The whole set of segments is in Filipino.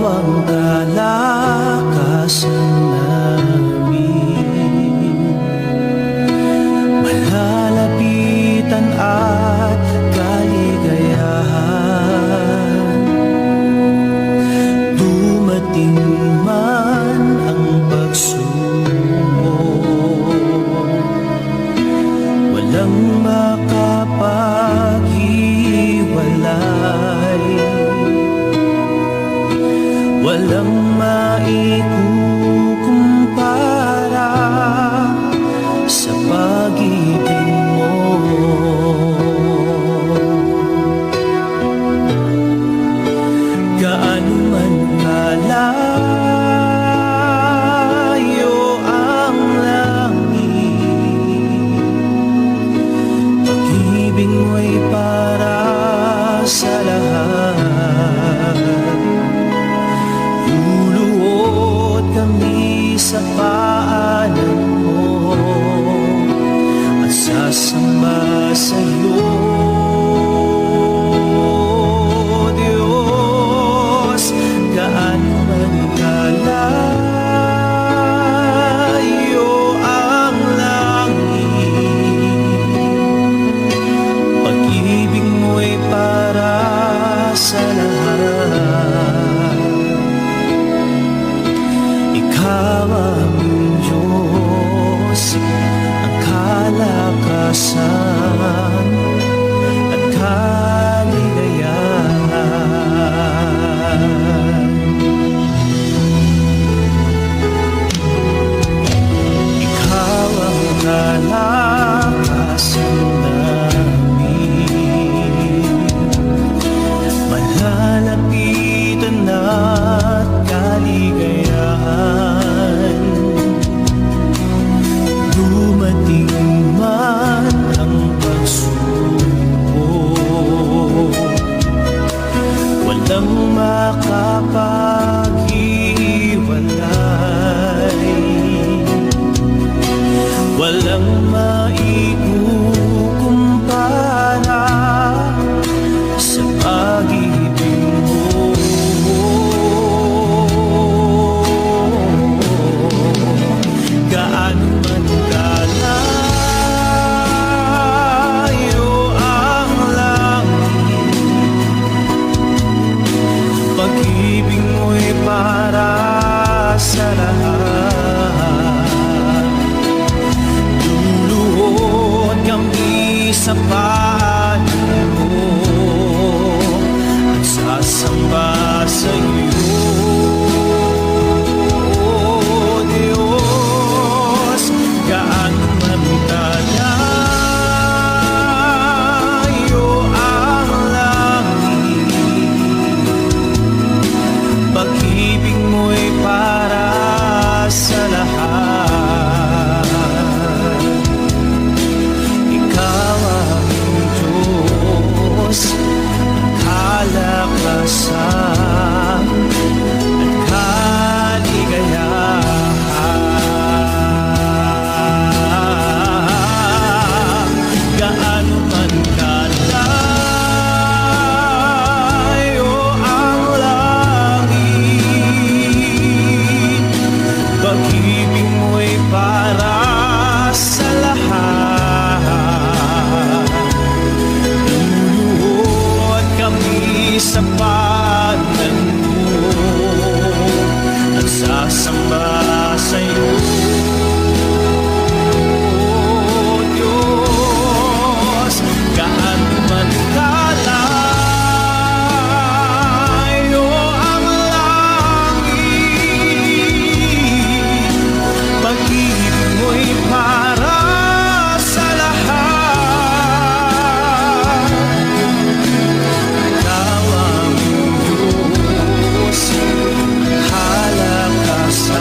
ang kalakasan namin, malalapitan at kaligayahan. Dumating man ang pagsubok, walang makapaghiwalay, walang maikukumpara sa pag-ibig mo. Gaano man kalayo ang langit, pag-ibig mo'y para sa lahat. Luluhod kami sa paanan mo at sasamba sa'yo, Diyos. Gaano man kalayo ang langit, pag-ibig mo'y para sa lahat. Ikaw aming Diyos, ang kalakasan at kaligayahan. Ikaw ang kalakasan namin, malalapitan at kaligayahan. Dumating man ang pagsubok, walang makapaghiwalay, walang maikukumpara sa pag-ibig mo. Gaano man kalayo ang langit, pag-ibig mo'y para sa lahat. Luluhod kami sa paanan mo at sasamba sa'yo, Diyos. Gaano man kalayo ang langit, pag-ibig mo'y para sa lahat. Ikaw aming Diyos, ang kalakasan at kaligayahan. Gaano man kalayo ang langit, pag-ibig mo'y para sa lahat. Luluhod kami sa paanan mo at sasamba sa'yo, Diyos. Gaano man kalayo ang langit, pag-ibig mo'y para sa lahat. Ikaw aming Diyos, ang kalakasan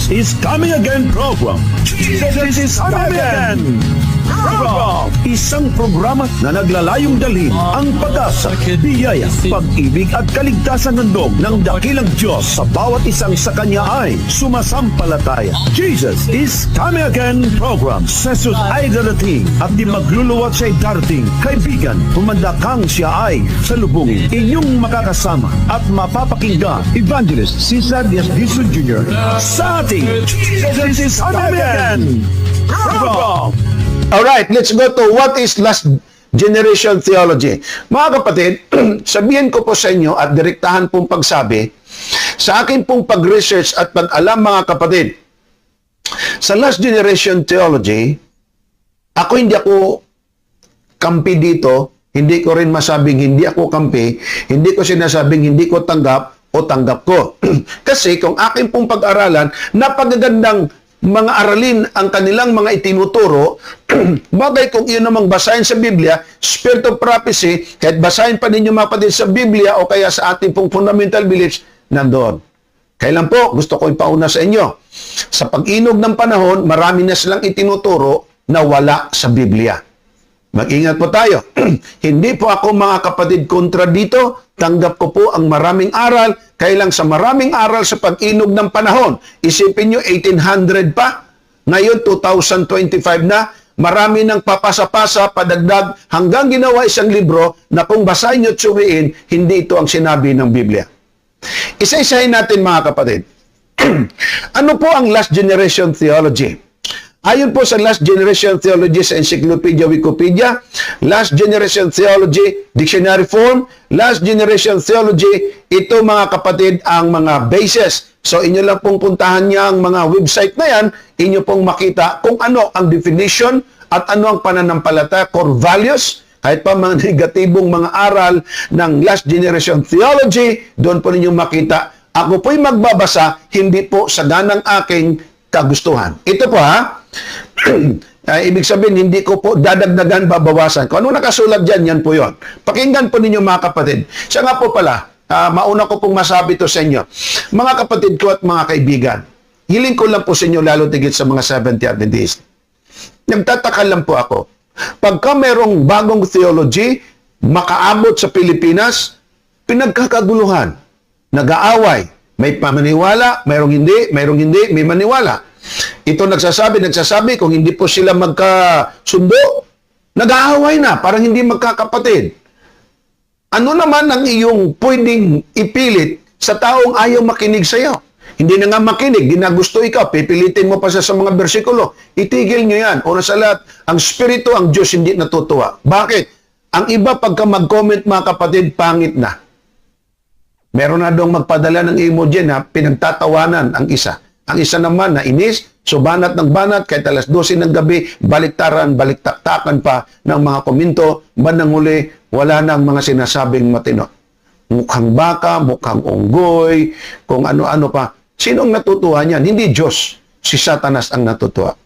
Jesus is Coming Again program. Jesus is Coming Again program. Isang programa na naglalayong dalhin ang pag-asa, biyaya, pag-ibig at kaligtasan ng loob ng dakilang Diyos sa bawat isang sa Kanya ay sumasampalataya. Jesus is Coming Again program. Sa Jesus ay darating at di magluluwat siya'y darating. Kaibigan, humanda kang siya ay salubungin. Inyong makakasama at mapapakinggan Evangelist Cesar Diaz Dizon Jr. sa ating Jesus is Coming Again program. Alright, let's go to what is last generation theology. Mga kapatid, sabihin ko po sa inyo at direktahan pong pagsabi, sa akin pong pag-research at pag-alam mga kapatid, sa last generation theology, hindi ako kampi dito, hindi ko rin masabing hindi ako kampi, hindi ko sinasabing hindi ko tanggap o tanggap ko. Kasi kung akin pong pag-aralan, napagagandang mga aralin ang kanilang mga itinuturo, bagay kung iyon namang basahin sa Biblia, Spirit of Prophecy, kahit basahin pa ninyo mga kapatid sa Biblia o kaya sa ating pong fundamental beliefs, nandoon. Kailan po, gusto ko ipauna sa inyo. Sa pag-inog ng panahon, marami na silang itinuturo na wala sa Biblia. Mag-ingat po tayo. Hindi po ako mga kapatid kontra dito. Tanggap ko po ang maraming aral. Kailang sa maraming aral sa pag-inog ng panahon. Isipin nyo, 1800 pa. Ngayon, 2025 na. Marami nang papasa-pasa, padagdag, hanggang ginawa isang libro na kung basahin nyo at suriin, hindi ito ang sinabi ng Biblia. Isa-isahin natin mga kapatid. Ano po ang last generation theology? Ayon po sa Last Generation Theology sa Encyclopedia Wikipedia, Last Generation Theology Dictionary Form, Last Generation Theology, ito mga kapatid ang mga bases. So inyo lang pong puntahan niya ang mga website na yan, inyo pong makita kung ano ang definition at ano ang pananampalataya, core values, kahit pa mga negatibong mga aral ng Last Generation Theology, doon po ninyong makita. Ako po'y magbabasa, hindi po sa ganang aking kagustuhan. Ito po ha, ibig sabihin, hindi ko po dadagdagan, babawasan. Kung ano nakasulat dyan, yan po yon. Pakinggan po ninyo mga kapatid. Siya nga po pala, mauna ko pong masabi to sa inyo. Mga kapatid ko at mga kaibigan, hiling ko lang po sa inyo, lalo tigit sa mga Seventh-day Adventist. Nagtataka lang po ako. Pagka merong bagong theology, makaabot sa Pilipinas, pinagkakaguluhan, nag-aaway, may pamaniwala, mayroong hindi, may maniwala. Ito nagsasabi, kung hindi po sila magkasundo, nag-aaway na, parang hindi magkakapatid. Ano naman ang iyong pwedeng ipilit sa taong ayaw makinig sa iyo? Hindi na nga makinig, ginagusto ikaw, pipilitin mo pa siya sa mga bersikulo. Itigil nyo yan. Una sa lahat, ang Espiritu, ang Diyos hindi natutuwa. Bakit? Ang iba pagka mag-comment mga kapatid, pangit na. Meron na doong magpadala ng emoji na pinagtatawanan ang isa. Ang isa naman na inis, so banat ng banat, kahit alas 12 ng gabi, baliktaran, baliktaktakan pa ng mga komento, bandang huli, wala nang mga sinasabing matino. Mukhang baka, mukhang unggoy, kung ano-ano pa. Sinong natutuwa niyan? Hindi Diyos. Si Satanas ang natutuwa.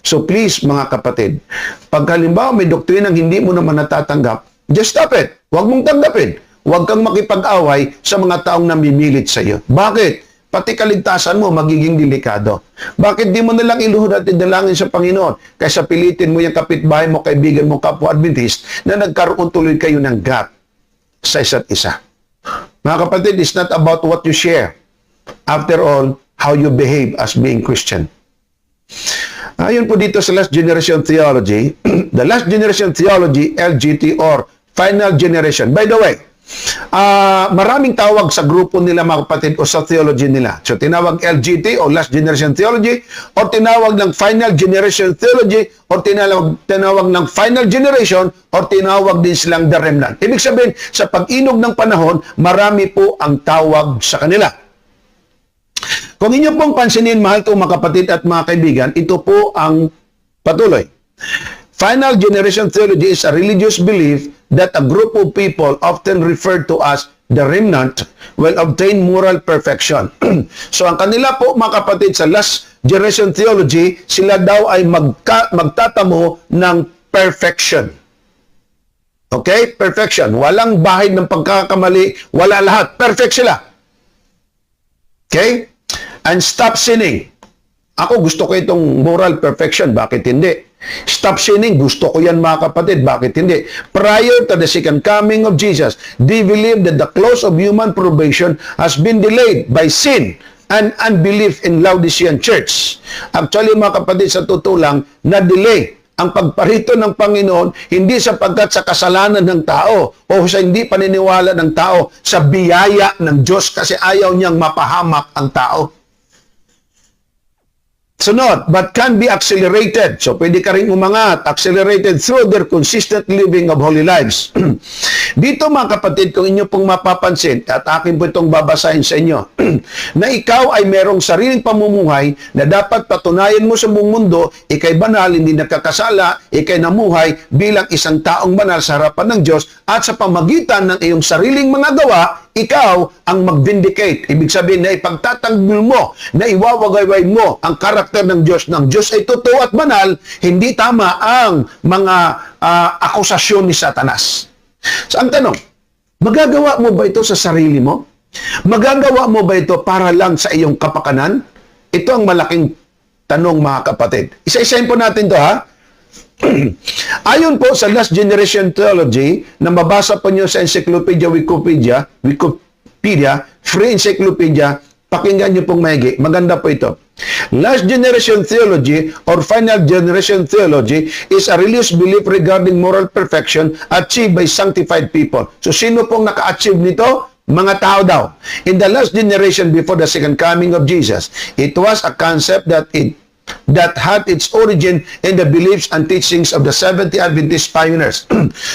So please, mga kapatid, pag halimbawa may doktrinang hindi mo naman natatanggap, just stop it. Huwag mong tanggapin. Huwag kang makipag-away sa mga taong namimilit sa iyo. Bakit? Pati kaligtasan mo magiging delikado. Bakit di mo nalang iluhod at idalangin sa Panginoon kaysa pilitin mo yung kapitbahay mo, kaibigan mo, kapwa Adventist na nagkaroon tuloy kayo ng gap sa isa't isa. Mga kapatid, it's not about what you share. After all, how you behave as being Christian. Ayon po dito sa Last Generation Theology, the Last Generation Theology, LGT or Final Generation. By the way, maraming tawag sa grupo nila mga kapatid o sa theology nila. So tinawag LGT o Last Generation Theology o tinawag ng Final Generation Theology o tinawag ng Final Generation o tinawag din silang The Remnant. Ibig sabihin, sa pag-inog ng panahon, marami po ang tawag sa kanila. Kung inyo pong pansinin, mahal kong mga kapatid at mga kaibigan, ito po ang patuloy. Final Generation Theology is a religious belief that a group of people often referred to as the remnant will obtain moral perfection. So ang kanila po mga kapatid sa Last Generation Theology, sila daw ay magtatamo ng perfection. Okay? Perfection. Walang bahid ng pagkakamali, wala lahat. Perfect sila. Okay? And stop sinning. Ako gusto ko itong moral perfection, bakit hindi? Stop sinning, gusto ko yan mga kapatid, bakit hindi? Prior to the second coming of Jesus, they believe that the close of human probation has been delayed by sin and unbelief in Laodicean church. Actually mga kapatid, sa totoo lang, na-delay ang pagparito ng Panginoon hindi sapagkat sa kasalanan ng tao o sa hindi paniniwala ng tao, sa biyaya ng Diyos kasi ayaw niyang mapahamak ang tao. Sunod, but can be accelerated. So, pwede ka rin umangat, accelerated through their consistent living of holy lives. Dito mga kapatid, kung inyo pong mapapansin, at akin po itong babasahin sa inyo, na ikaw ay merong sariling pamumuhay na dapat patunayan mo sa buong mundo, ikay banal, hindi nakakasala, ikay namuhay bilang isang taong banal sa harapan ng Diyos, at sa pamagitan ng iyong sariling mga gawa, ikaw ang mag-vindicate. Ibig sabihin na ipagtatanggol mo, na iwawagayway mo ang karakter ng Diyos. Ng Diyos ay totoo at banal, hindi tama ang mga akusasyon ni Satanas. So, ang tanong, magagawa mo ba ito sa sarili mo? Magagawa mo ba ito para lang sa iyong kapakanan? Ito ang malaking tanong mga kapatid. Isa-isahin po natin to ha. Ayon po sa Last Generation Theology na mabasa po nyo sa Encyclopedia Wikipedia, Free Encyclopedia, pakinggan nyo pong maigi. Maganda po ito. Last Generation Theology or Final Generation Theology is a religious belief regarding moral perfection achieved by sanctified people. So sino pong naka-achieve nito? Mga tao daw. In the last generation before the second coming of Jesus, it was a concept that had its origin in the beliefs and teachings of the Seventh-day Adventist pioneers.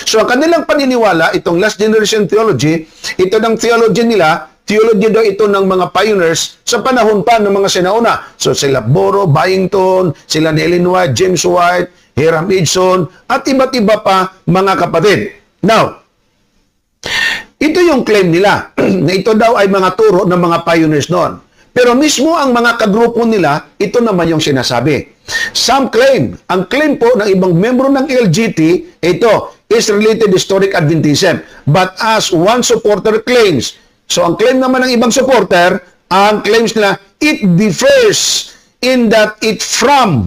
So, ang kanilang paniniwala, itong last generation theology, ito ng theology nila, theology daw ito ng mga pioneers sa panahon pa ng mga sinauna. So, sila Boro, Byington, sila Ellen White, James White, Hiram Edson, at iba't iba pa mga kapatid. Now, ito yung claim nila, na ito daw ay mga turo ng mga pioneers noon. Pero mismo ang mga kagrupo nila, ito naman yung sinasabi. Some claim, ang claim po ng ibang membro ng LGT, ito is related historic Adventism. But as one supporter claims, so ang claim naman ng ibang supporter, ang claims nila, it differs in that it form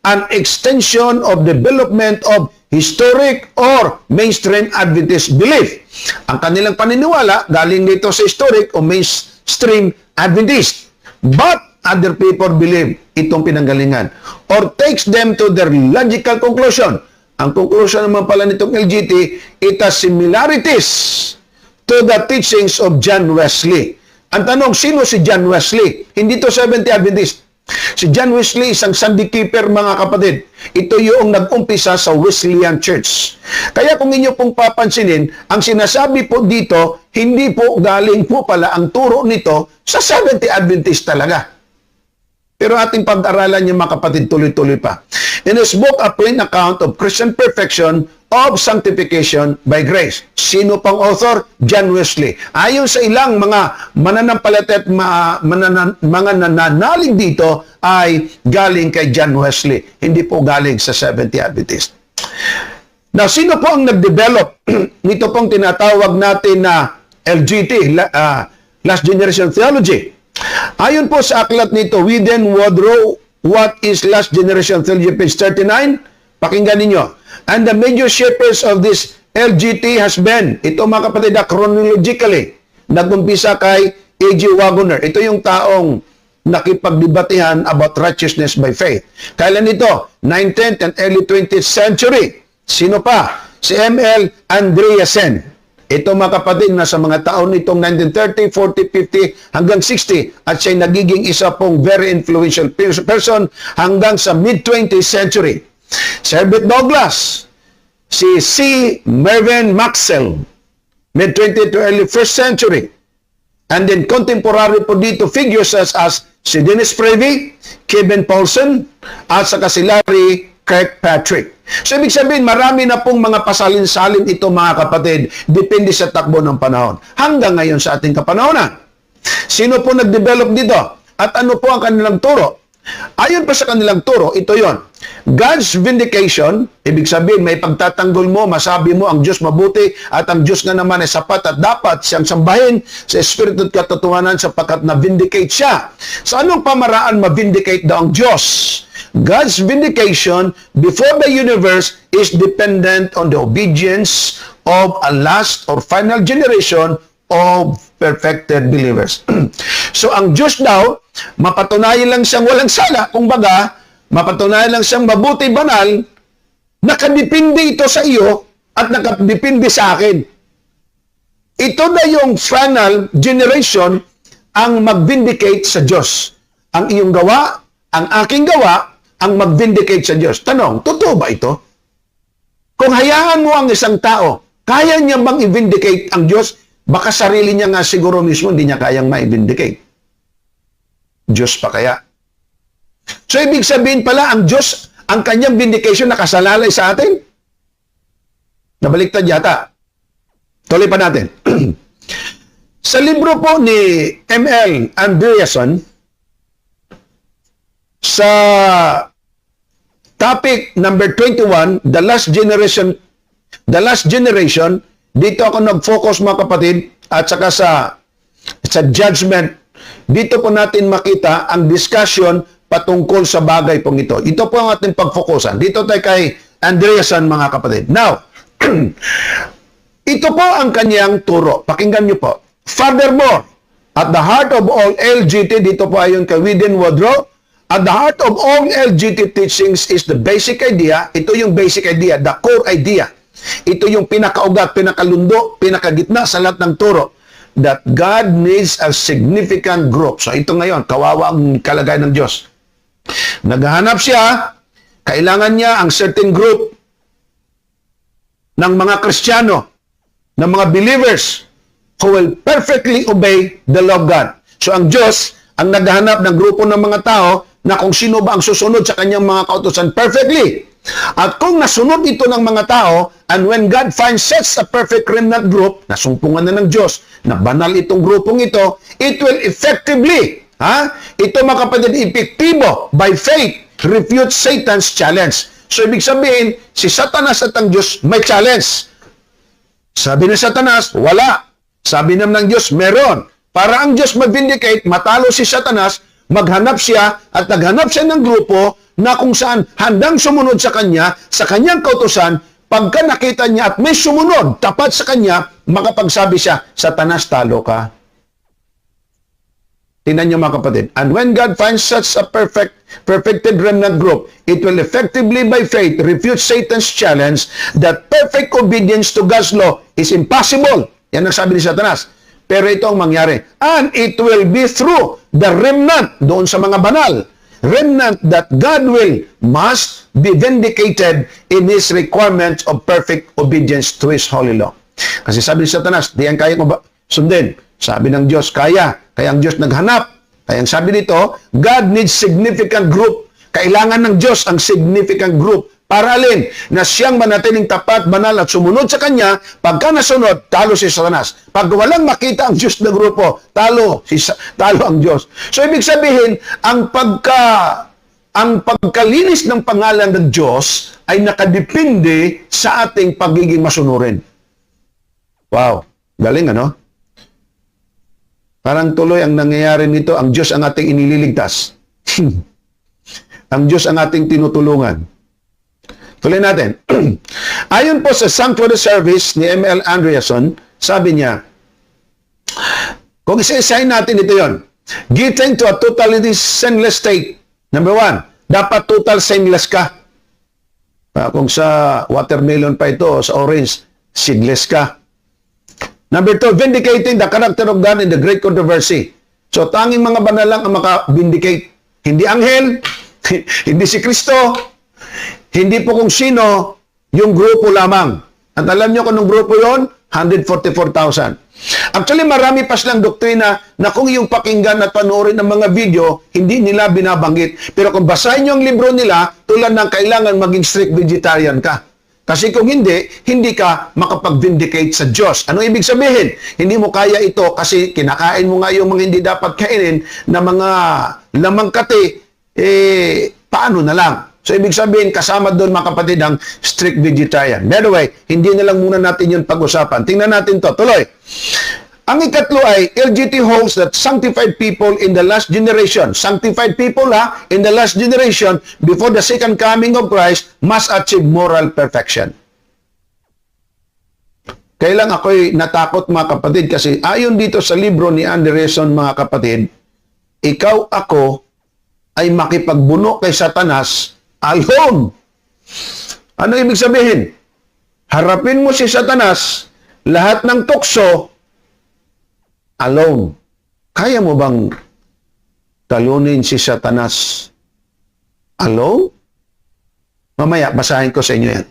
an extension of development of historic or mainstream Adventist belief. Ang kanilang paniniwala, galing dito sa historic o mainstream Adventist. But other people believe itong pinanggalingan or takes them to their logical conclusion. Ang conclusion naman pala nitong LGT, it has similarities to the teachings of John Wesley. Ang tanong, sino si John Wesley? Hindi to Seventh-day Adventist. Si John Wesley, isang Sunday keeper mga kapatid. Ito yung nag-umpisa sa Wesleyan Church. Kaya kung inyo pong papansinin, ang sinasabi po dito, hindi po galing po pala ang turo nito sa Seventh-day Adventist talaga. Pero ating pag-aralan niyo mga kapatid, tuloy-tuloy pa. In his book, A Plain Account of Christian Perfection of Sanctification by Grace. Sino pang author? John Wesley. Ayon sa ilang mga mananampalataya at mga nananalig dito ay galing kay John Wesley. Hindi po galing sa Seventh-day Adventist. Now, sino po ang nag-develop nito pong tinatawag natin na LGT, Last Generation Theology? Ayon po sa aklat nito, Whedon Woodrow, What is Last Generation Theology, page 39? Pakinggan ninyo. And the major shapers of this LGT has been, ito mga kapatid, chronologically, nag-umpisa kay A.G. Wagoner. Ito yung taong nakipagdebatehan about righteousness by faith. Kailan ito? 19th and early 20th century. Sino pa? Si M.L. Andreasen. Ito mga kapatid, nasa mga taon nitong 1930, 40, 50, hanggang 60. At siya'y nagiging isa pong very influential person hanggang sa mid-20th century. Si Herbert Douglass, si C. Mervyn Maxwell, mid-20th to early 1st century. And then contemporary po dito figures as si Dennis Prevey, Kevin Paulson, at saka si Larry Kirkpatrick. So, ibig sabihin, marami na pong mga pasalin-salin ito mga kapatid, depende sa takbo ng panahon. Hanggang ngayon sa ating kapanahonan. Sino po nag-develop dito? At ano po ang kanilang turo? Ayon pa sa kanilang turo, ito yon. God's vindication, ibig sabihin, may pagtatanggol mo, masabi mo ang Diyos mabuti at ang Diyos nga naman ay sapat at dapat siyang sambahin sa Espiritu at katotohanan sapagkat na-vindicate siya. Sa anong pamaraan ma-vindicate daw ang Diyos? God's vindication before the universe is dependent on the obedience of a last or final generation of perfected believers. So, ang Diyos daw, mapatunayan lang siyang walang sala, kung baga, mapatunayan lang siyang mabuti, banal, nakadepende ito sa iyo at nakadepende sa akin. Ito na yung final generation ang mag-vindicate sa Diyos. Ang iyong gawa, ang aking gawa, ang mag-vindicate sa Diyos. Tanong, totoo ba ito? Kung hayaan mo ang isang tao, kaya niya bang i-vindicate ang Diyos? Baka sarili niya nga siguro mismo hindi niya kayang ma-vindicate. Diyos pa kaya? So, ibig sabihin pala, ang Diyos, ang kanyang vindication nakasalalay sa atin? Nabaliktad yata. Tuloy pa natin. Sa libro po ni M.L. Andreasen, sa topic number 21, The Last Generation, dito ako nag-focus mga kapatid, at saka sa judgment, dito po natin makita ang discussion patungkol sa bagay pong ito. Ito po ang ating pagfokusan. Dito tayo kay Andreasen mga kapatid. Now, ito po ang kanyang turo. Pakinggan niyo po. Furthermore, at the heart of all LGT, dito po ayon kay Whedon Woodrow, at the heart of all LGT teachings is the basic idea. Ito yung basic idea, the core idea. Ito yung pinakaugat, pinakalundo, pinakagitna sa lahat ng turo, that God needs a significant group. So ito ngayon, kawawa ang kalagayan ng Diyos. Naghahanap siya, kailangan niya ang certain group ng mga Kristiyano, ng mga believers who will perfectly obey the law of God. So ang Diyos ang naghahanap ng grupo ng mga tao na kung sino ba ang susunod sa kanyang mga kautusan perfectly. At kung nasunod ito ng mga tao, and when God finds such a perfect remnant group, nasumpungan na ng Diyos, na banal itong grupong ito, it will effectively, ito mga kapatid, epektibo, by faith, refute Satan's challenge. So, ibig sabihin, si Satanas at ang Diyos may challenge. Sabi ni Satanas, wala. Sabi naman ng Diyos, meron. Para ang Diyos mag-vindicate, matalo si Satanas, maghanap siya at naghanap siya ng grupo na kung saan handang sumunod sa kanya, sa kanyang kautusan, pagka nakita niya at may sumunod, tapat sa kanya, makapagsabi siya, Satanas, talo ka. Tingnan niyo mga kapatid. And when God finds such a perfected remnant group, it will effectively by faith refute Satan's challenge that perfect obedience to God's law is impossible. Yan ang sabi ni Satanas. Pero ito ang mangyari. And it will be through the remnant, doon sa mga banal, remnant that God must be vindicated in His requirements of perfect obedience to His holy law. Kasi sabi ni Satanas, di yan kaya ko sundin. Sabi ng Diyos, kaya. Kaya ang Diyos naghanap. Kaya ang sabi dito, God needs significant group. Kailangan ng Diyos ang significant group. Para alin? Na siyang manatiling tapat, banal at sumunod sa Kanya. Pagka nasunod, talo si Satanas. Pag walang makita ang Diyos na grupo, talo ang Diyos. So, ibig sabihin, ang pagkalinis ng pangalan ng Diyos ay nakadepende sa ating pagiging masunurin. Wow. Galing, ano? Parang tuloy ang nangyayari nito, ang Diyos ang ating inililigtas. Ang Diyos ang ating tinutulungan. Tuloy natin. Ayon po sa Sanctuary Service ni M.L. Andreasen, sabi niya, kung isa-isahin natin ito yon, getting to a totally sinless state. Number 1, dapat total sinless ka. Kung sa watermelon pa ito, sa orange, seedless ka. Number 2, vindicating the character of God in the great controversy. So, tanging mga banal lang ang maka-vindicate. Hindi anghel, hindi si Kristo, hindi po kung sino, yung grupo lamang. At alam nyo kung anong grupo yon? 144,000. Actually, marami pa silang doktrina na kung yung pakinggan at panoorin ng mga video, hindi nila binabanggit. Pero kung basahin nyo ang libro nila, tulad ng kailangan maging strict vegetarian ka. Kasi kung hindi ka makapag-vindicate sa Diyos. Ano ibig sabihin? Hindi mo kaya ito kasi kinakain mo nga yung mga hindi dapat kainin na mga lamang kati, paano na lang? So, ibig sabihin, kasama doon mga kapatid ang strict vegetarian. By the way, hindi na lang muna natin yun pag-usapan. Tingnan natin to. Tuloy. Ang ikatlo ay, LGT holds that sanctified people in the last generation, sanctified people in the last generation, before the second coming of Christ, must achieve moral perfection. Kailang ako'y natakot mga kapatid kasi ayon dito sa libro ni Anderson mga kapatid, ikaw ako ay makipagbuno kay Satanas alone. Ano ibig sabihin? Harapin mo si Satanas, lahat ng tukso, alone. Kaya mo bang talunin si Satanas alone? Mamaya, basahin ko sa inyo yan.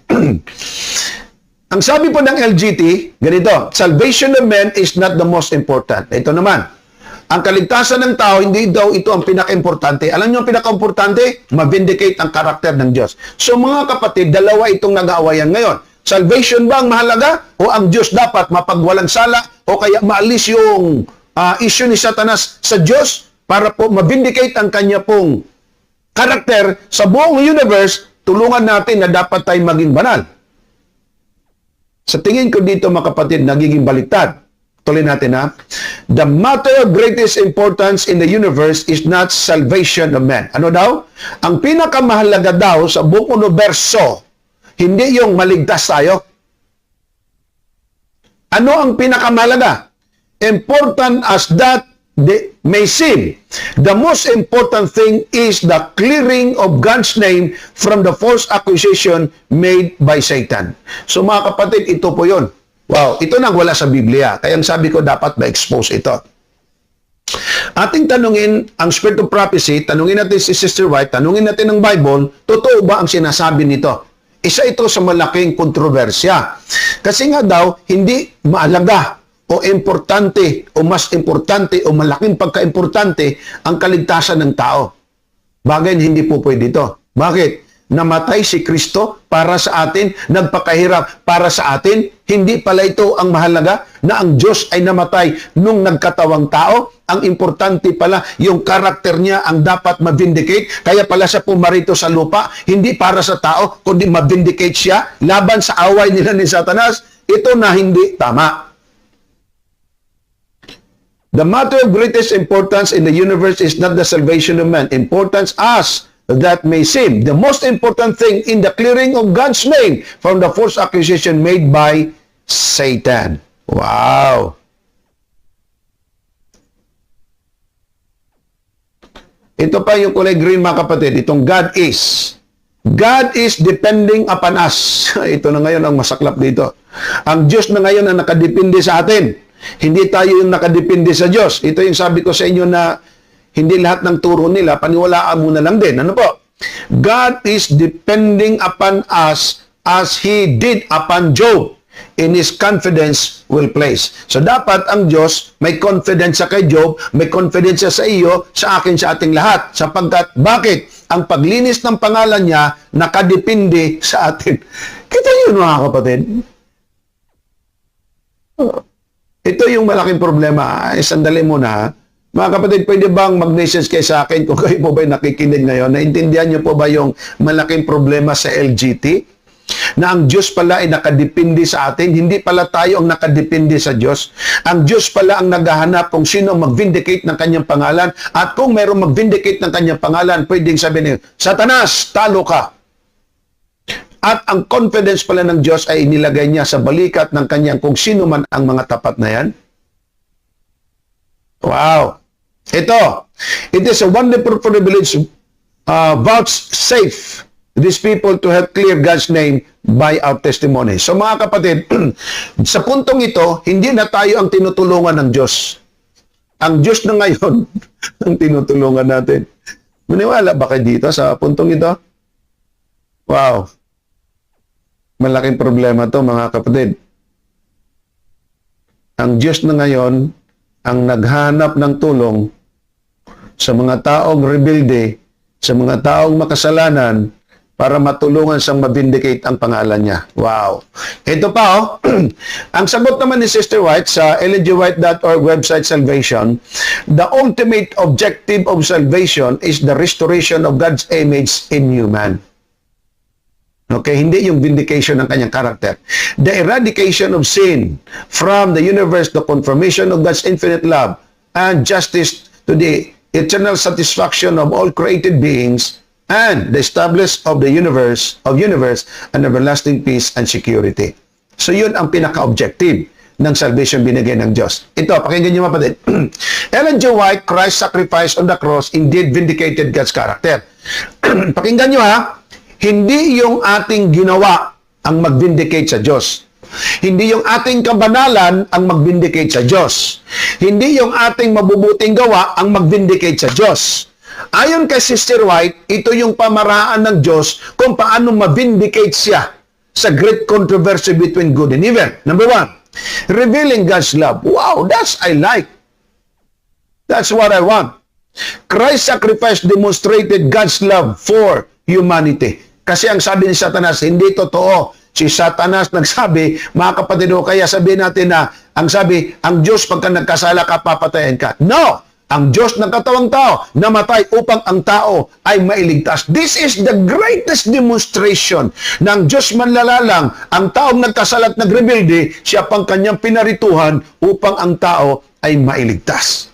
Ang sabi po ng LGT, ganito, salvation of men is not the most important. Ito naman, ang kaligtasan ng tao, hindi daw ito ang pinaka-importante. Alam niyo ang pinaka-importante? Ma-vindicate ang karakter ng Diyos. So mga kapatid, dalawa itong nag-aawayan ngayon. Salvation ba ang mahalaga? O ang Diyos dapat mapagwalang sala? O kaya maalis yung issue ni Satanas sa Diyos para po ma-vindicate ang kanya pong karakter sa buong universe, tulungan natin na dapat tayo maging banal. Sa tingin ko dito mga kapatid, nagiging baliktad. Tuloy natin The matter of greatest importance in the universe is not salvation of men. Ano daw? Ang pinakamahalaga daw sa buong universo, hindi yung maligtas tayo. Ano ang pinakamahalaga? Important as that may seem, the most important thing is the clearing of God's name from the false accusation made by Satan. So mga kapatid, ito po yun. Wow, ito nang wala sa Biblia. Kaya ang sabi ko, dapat ma-expose ito. Ating tanungin ang Spirit of Prophecy, tanungin natin si Sister White, tanungin natin ng Bible, totoo ba ang sinasabi nito? Isa ito sa malaking kontrobersya. Kasi nga daw, hindi maalaga o importante o mas importante o malaking pagka-importante ang kaligtasan ng tao. Bagay hindi po pwede ito. Bakit? Namatay si Kristo para sa atin, nagpakahirap para sa atin. Hindi pala ito ang mahalaga na ang Diyos ay namatay nung nagkatawang tao. Ang importante pala yung karakter niya ang dapat ma-vindicate. Kaya pala siya pumarito sa lupa, hindi para sa tao, kundi ma-vindicate siya laban sa away nila ni Satanas. Ito na hindi tama. The matter of greatest importance in the universe is not the salvation of man. Importance as that may seem. The most important thing in the clearing of God's name from the false accusation made by Satan. Wow! Ito pa yung kulay green mga kapatid. Itong God is. God is depending upon us. Ito na ngayon ang masaklap dito. Ang Diyos na ngayon ang nakadepende sa atin. Hindi tayo yung nakadepende sa Diyos. Ito yung sabi ko sa inyo na hindi lahat ng turo nila, paniwalaan mo na lang din. Ano po? God is depending upon us as He did upon Job. In His confidence will place. So dapat ang Diyos may confidence sa kay Job, may confidence sa iyo, sa akin, sa ating lahat. Sapagkat, bakit? Ang paglinis ng pangalan niya, nakadepende sa atin. Kita yun mga kapatid. Ito yung malaking problema. Sandali muna. Mga kapatid, pwede bang mag-message kayo sa akin kung kayo po ba'y nakikinig ngayon? Naintindihan niyo po ba yung malaking problema sa LGT? Na ang Diyos pala ay nakadepende sa atin, hindi pala tayo ang nakadepende sa Diyos. Ang Diyos pala ang naghahanap kung sino mag-vindicate ng kanyang pangalan. At kung mayroong mag-vindicate ng kanyang pangalan, pwedeng sabihin niyo, Satanas, talo ka. At ang confidence pala ng Diyos ay inilagay niya sa balikat ng kanyang kung sino man ang mga tapat na yan. Wow! Ito, it is a wonderful privilege vouchsafe these people to help clear God's name by our testimony. So mga kapatid, sa puntong ito, hindi na tayo ang tinutulungan ng Diyos. Ang Diyos na ngayon ang tinutulungan natin. Maniwala ba kayo dito sa puntong ito? Wow! Malaking problema to mga kapatid. Ang Diyos na ngayon ang naghanap ng tulong sa mga taong rebelde, sa mga taong makasalanan para matulungan siyang ma-vindicate ang pangalan niya. Wow! Ito pa ang sagot naman ni Sister White sa lgwhite.org website salvation, the ultimate objective of salvation is the restoration of God's image in human. Okay, hindi yung vindication ng kanyang character. The eradication of sin from the universe, the confirmation of God's infinite love and justice to the eternal satisfaction of all created beings, and the establish of the universe and everlasting peace and security. So yun ang pinaka-objective ng salvation binigay ng Diyos. Ito, pakinggan niyo mapatid. Ellen G. White, Christ's sacrifice on the cross indeed vindicated God's character. Pakinggan niyo ha, hindi yung ating ginawa ang mag-vindicate sa Diyos. Hindi yung ating kabanalan ang mag-vindicate sa Diyos. Hindi yung ating mabubuting gawa ang mag-vindicate sa Diyos. Ayon kay Sister White, ito yung pamaraan ng Diyos kung paano ma-vindicate siya sa great controversy between good and evil. Number 1, revealing God's love. Wow, that's I like. That's what I want. Christ's sacrifice demonstrated God's love for humanity. Kasi ang sabi ni Satanas, hindi totoo. Si Satanas nagsabi, mga kapatid, kaya sabihin natin na, ang sabi, ang Diyos pagka nagkasala ka, papatayin ka. No! Ang Diyos ng katawang tao, namatay upang ang tao ay mailigtas. This is the greatest demonstration ng Diyos manlalalang. Ang taong nagkasala at nagrebelde, siya pang kanyang pinarituhan upang ang tao ay mailigtas.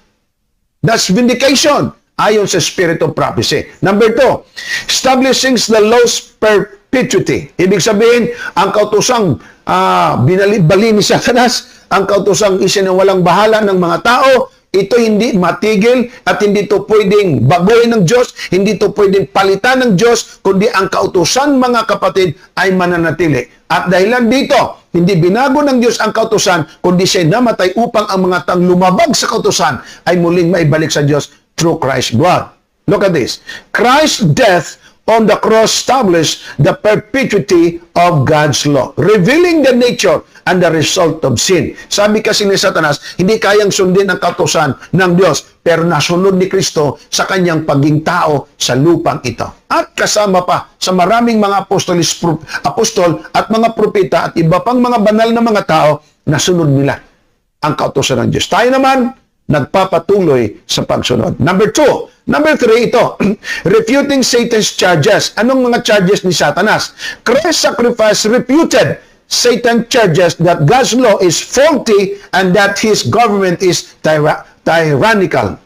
That's vindication. Ayon sa spirit of prophecy. Number 2, establishing the law's perpetuity. Ibig sabihin, ang kautusang bali ni Satanas, ang kautusang isinawalang bahala ng mga tao, ito hindi matigil at hindi to pwedeng baguhin ng Diyos, hindi to pwedeng palitan ng Diyos, kundi ang kautusan, mga kapatid, ay mananatili. At dahilan dito, hindi binago ng Diyos ang kautusan, kundi siya namatay upang ang mga tang lumabag sa kautusan ay muling maibalik sa Diyos through Christ's blood. Look at this. Christ's death on the cross established the perpetuity of God's law, revealing the nature and the result of sin. Sabi kasi ni Satanas, hindi kayang sundin ang kautusan ng Diyos, pero nasunod ni Kristo sa kanyang pagiging tao sa lupang ito. At kasama pa sa maraming mga apostol at mga propeta at iba pang mga banal na mga tao, nasunod nila ang kautusan ng Diyos. Tayo naman, nagpapatuloy sa pagsunod. Number 3, ito, refuting Satan's charges. Anong mga charges ni Satanas? Christ's sacrifice refuted Satan's charges that God's law is faulty and that His government is tyrannical.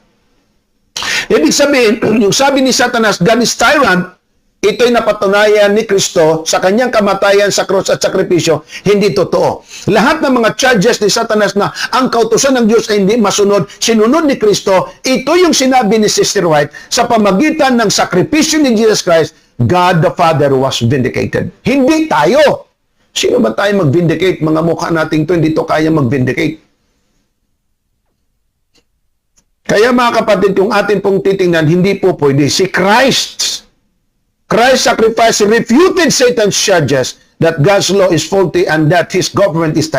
Ibig sabihin, yung sabi ni Satanas, God is tyrant, ito'y napatunayan ni Kristo sa kanyang kamatayan sa krus at sakripisyo, hindi totoo. Lahat ng mga charges ni Satanas na ang kautusan ng Diyos ay hindi masunod, sinunod ni Kristo, ito yung sinabi ni Sister White, sa pamagitan ng sakripisyo ni Jesus Christ, God the Father was vindicated. Hindi tayo. Sino ba tayo mag-vindicate? Mga mukha nating to, hindi to kaya mag-vindicate. Kaya mga kapatid, kung atin pong titingnan, hindi po pwede. Si Christ's sacrifice refuted Satan's charges that God's law is faulty and that His government is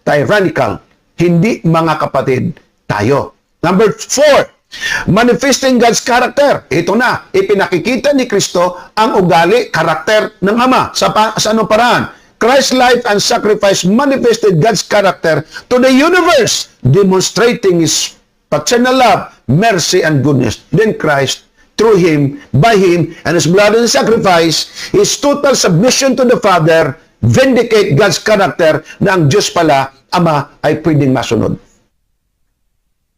tyrannical. Hindi, mga kapatid, tayo. Number 4, manifesting God's character. Ito na, ipinakikita ni Kristo ang ugali, karakter ng Ama. Sa anong paraan? Christ's life and sacrifice manifested God's character to the universe, demonstrating His paternal love, mercy, and goodness. Then Christ, through Him, by Him, and His blood and sacrifice, His total submission to the Father, vindicate God's character na ang Diyos pala, Ama, ay pwedeng masunod.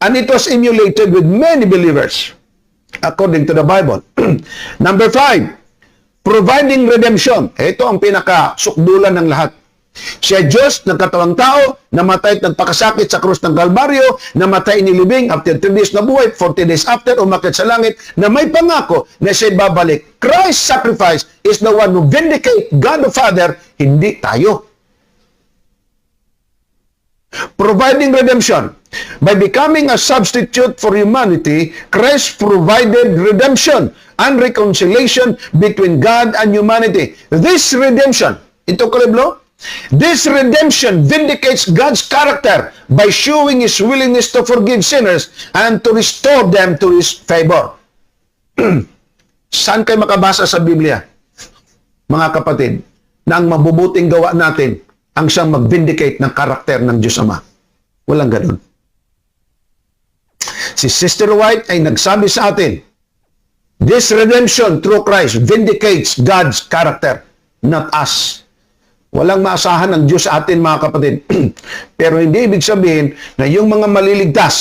And it was emulated with many believers, according to the Bible. Number 5, providing redemption. Ito ang pinaka-sukdulan ng lahat. Siya Diyos, nagkatawang tao, namatay at nagpakasakit sa krus ng Kalbaryo, namatay inilibing, after 3 days na buhay, 40 days after, umakyat sa langit, na may pangako na siya'y babalik. Christ's sacrifice is the one who vindicate God the Father, hindi tayo. Providing redemption. By becoming a substitute for humanity, Christ provided redemption and reconciliation between God and humanity. This redemption, ito kaliblo, this redemption vindicates God's character by showing His willingness to forgive sinners and to restore them to His favor. Saan kayo makabasa sa Biblia, mga kapatid, na ang mabubuting gawa natin ang siyang mag-vindicate ng karakter ng Diyos Ama? Walang ganun. Si Sister White ay nagsabi sa atin, this redemption through Christ vindicates God's character. not us. Walang maasahan ng Diyos sa atin, mga kapatid. Pero hindi ibig sabihin na yung mga maliligtas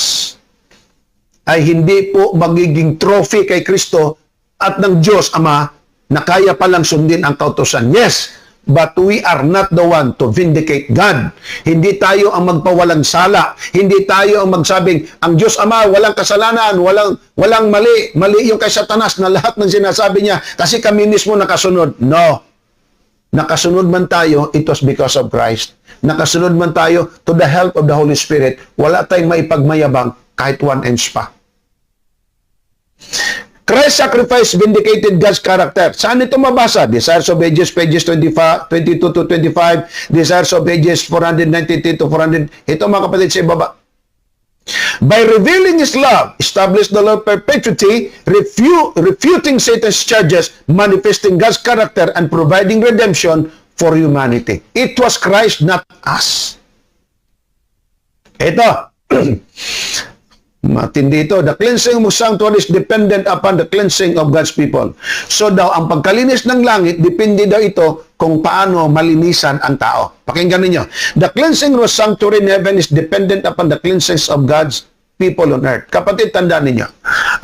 ay hindi po magiging trophy kay Kristo at ng Diyos Ama na kaya palang sundin ang kautusan. Yes, but we are not the one to vindicate God. Hindi tayo ang magpawalang sala. Hindi tayo ang magsabing, ang Diyos Ama, walang kasalanan, walang mali. Mali yung kay Satanas na lahat ng sinasabi niya kasi kami mismo nakasunod. No. Nakasunod man tayo, it was because of Christ. Nakasunod man tayo to the help of the Holy Spirit. Wala tayong maipagmayabang kahit 1 inch pa. Christ's sacrifice vindicated God's character. Saan ito mabasa? Desires of Ages, pages 25, 22 to 25. Desires of Ages, 493 to 400. Ito mga kapatid sa ibaba. By revealing His love, establish the law of perpetuity, refuting Satan's charges, manifesting God's character, and providing redemption for humanity. It was Christ, not us. Ito. Matindi ito. The cleansing of sanctuary is dependent upon the cleansing of God's people. So daw, ang pagkalinis ng langit, depende daw ito kung paano malinisan ang tao. Pakinggan ninyo. The cleansing of sanctuary in heaven is dependent upon the cleansing of God's people on earth. Kapatid, tandaan ninyo.